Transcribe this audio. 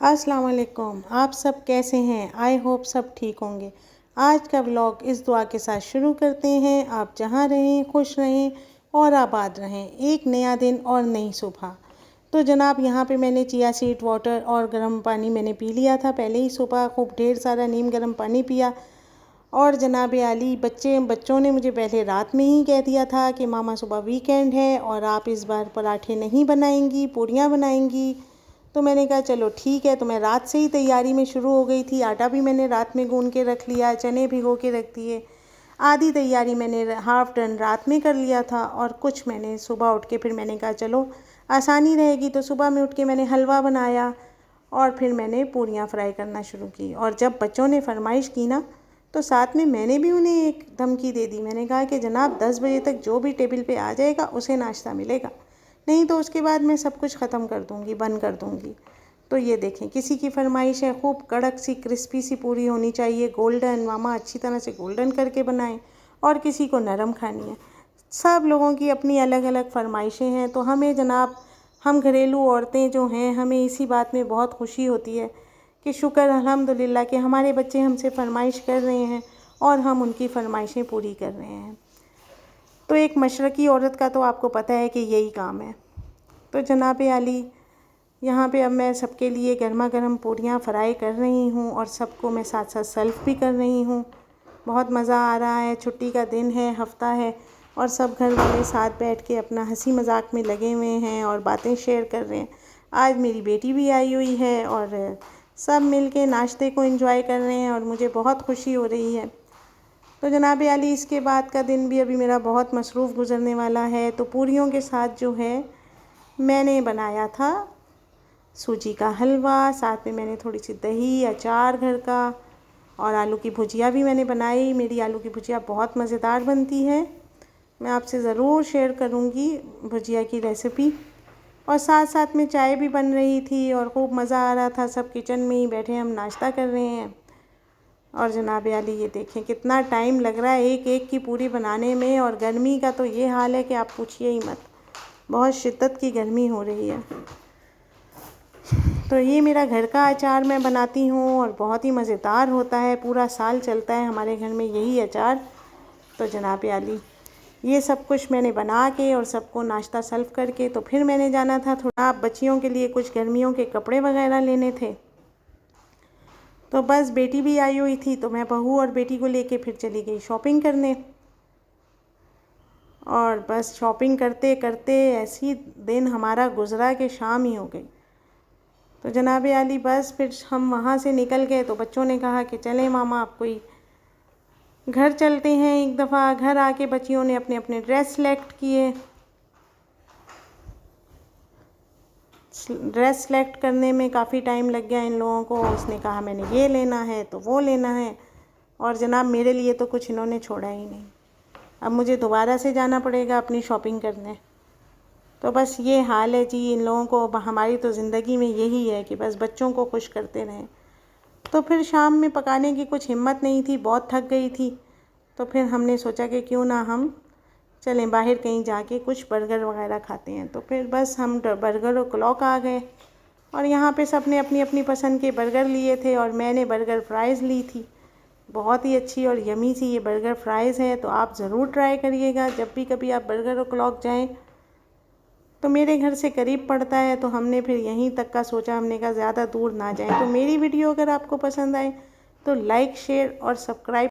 अस्सलाम वालेकुम। आप सब कैसे हैं? आई होप सब ठीक होंगे। आज का व्लॉग इस दुआ के साथ शुरू करते हैं, आप जहाँ रहें खुश रहें और आबाद रहें। एक नया दिन और नई सुबह। तो जनाब यहाँ पे मैंने चिया सीड वाटर और गर्म पानी मैंने पी लिया था पहले ही सुबह, खूब ढेर सारा नीम गर्म पानी पिया। और जनाब आली बच्चों ने मुझे पहले रात में ही कह दिया था कि मामा सुबह वीकेंड है और आप इस बार पराठे नहीं बनाएंगी, पूरियाँ बनाएंगी। तो मैंने कहा चलो ठीक है। तो मैं रात से ही तैयारी में शुरू हो गई थी। आटा भी मैंने रात में गूंद के रख लिया, चने भिगो के रख दिए। आधी तैयारी मैंने हाफ़ डन रात में कर लिया था और कुछ मैंने सुबह उठ के फिर मैंने कहा चलो आसानी रहेगी। तो सुबह में उठ के मैंने हलवा बनाया और फिर मैंने पूरियाँ फ्राई करना शुरू की। और जब बच्चों ने फरमाइश की ना तो साथ में मैंने भी उन्हें एक धमकी दे दी। मैंने कहा कि जनाब 10 बजे तक जो भी टेबल पे आ जाएगा उसे नाश्ता मिलेगा, नहीं तो उसके बाद मैं सब कुछ ख़त्म कर दूँगी, बंद कर दूँगी। तो ये देखें, किसी की फरमाइश है खूब कड़क सी क्रिस्पी सी पूरी होनी चाहिए, गोल्डन, मामा अच्छी तरह से गोल्डन करके बनाएं, और किसी को नरम खानी है। सब लोगों की अपनी अलग अलग फरमाइशें हैं। तो हमें जनाब, हम घरेलू औरतें जो हैं, हमें इसी बात में बहुत खुशी होती है कि शुक्र अल्हम्दुलिल्लाह कि हमारे बच्चे हमसे फरमाइश कर रहे हैं और हम उनकी फरमाइशें पूरी कर रहे हैं। तो एक मशरक़ी औरत का तो आपको पता है कि यही काम है। तो जनाब आली, यहाँ पे अब मैं सबके लिए गर्मा गर्म पूरियाँ फ्राई कर रही हूँ और सबको मैं साथ साथ सर्व भी कर रही हूँ। बहुत मज़ा आ रहा है, छुट्टी का दिन है, हफ़्ता है और सब घर वाले साथ बैठ के अपना हंसी मजाक में लगे हुए हैं और बातें शेयर कर रहे हैं। आज मेरी बेटी भी आई हुई है और सब मिल के नाश्ते को एंजॉय कर रहे हैं और मुझे बहुत खुशी हो रही है। तो जनाब आली, इसके बाद का दिन भी अभी मेरा बहुत मसरूफ़ गुज़रने वाला है। तो पूरियों के साथ जो है मैंने बनाया था सूजी का हलवा, साथ में मैंने थोड़ी सी दही, अचार घर का, और आलू की भुजिया भी मैंने बनाई। मेरी आलू की भुजिया बहुत मज़ेदार बनती है, मैं आपसे ज़रूर शेयर करूँगी भुजिया की रेसिपी। और साथ साथ में चाय भी बन रही थी और खूब मज़ा आ रहा था। सब किचन में ही बैठे हम नाश्ता कर रहे हैं। और जनाब आली, ये देखें कितना टाइम लग रहा है एक एक की पूरी बनाने में। और गर्मी का तो ये हाल है कि आप पूछिए ही मत, बहुत शिद्दत की गर्मी हो रही है। तो ये मेरा घर का अचार मैं बनाती हूँ और बहुत ही मज़ेदार होता है, पूरा साल चलता है हमारे घर में यही अचार। तो जनाब आली, ये सब कुछ मैंने बना के और सबको नाश्ता सर्व करके तो फिर मैंने जाना था थोड़ा बच्चियों के लिए कुछ गर्मियों के कपड़े वगैरह लेने थे। तो बस बेटी भी आई हुई थी तो मैं बहू और बेटी को लेके फिर चली गई शॉपिंग करने। और बस शॉपिंग करते करते ऐसी दिन हमारा गुज़रा कि शाम ही हो गई। तो जनाब आली, बस फिर हम वहाँ से निकल गए तो बच्चों ने कहा कि चलें मामा, आप कोई घर चलते हैं एक दफ़ा। घर आके बच्चियों ने अपने अपने ड्रेस सेलेक्ट किए। ड्रेस सेलेक्ट करने में काफ़ी टाइम लग गया इन लोगों को। उसने कहा मैंने ये लेना है तो वो लेना है, और जनाब मेरे लिए तो कुछ इन्होंने छोड़ा ही नहीं। अब मुझे दोबारा से जाना पड़ेगा अपनी शॉपिंग करने। तो बस ये हाल है जी इन लोगों को। हमारी तो ज़िंदगी में यही है कि बस बच्चों को खुश करते रहें। तो फिर शाम में पकाने की कुछ हिम्मत नहीं थी, बहुत थक गई थी। तो फिर हमने सोचा कि क्यों ना हम चलें बाहर कहीं जाके कुछ बर्गर वगैरह खाते हैं। तो फिर बस हम बर्गर और क्लॉक आ गए और यहाँ पे सब ने अपनी अपनी पसंद के बर्गर लिए थे और मैंने बर्गर फ्राइज़ ली थी। बहुत ही अच्छी और यमी सी ये बर्गर फ्राइज़ है, तो आप ज़रूर ट्राई करिएगा जब भी कभी आप बर्गर और क्लॉक जाएँ। तो मेरे घर से करीब पड़ता है तो हमने फिर यहीं तक का सोचा, हमने कहा ज़्यादा दूर ना जाएं। तो मेरी वीडियो अगर आपको पसंद आए तो लाइक, शेयर और सब्सक्राइब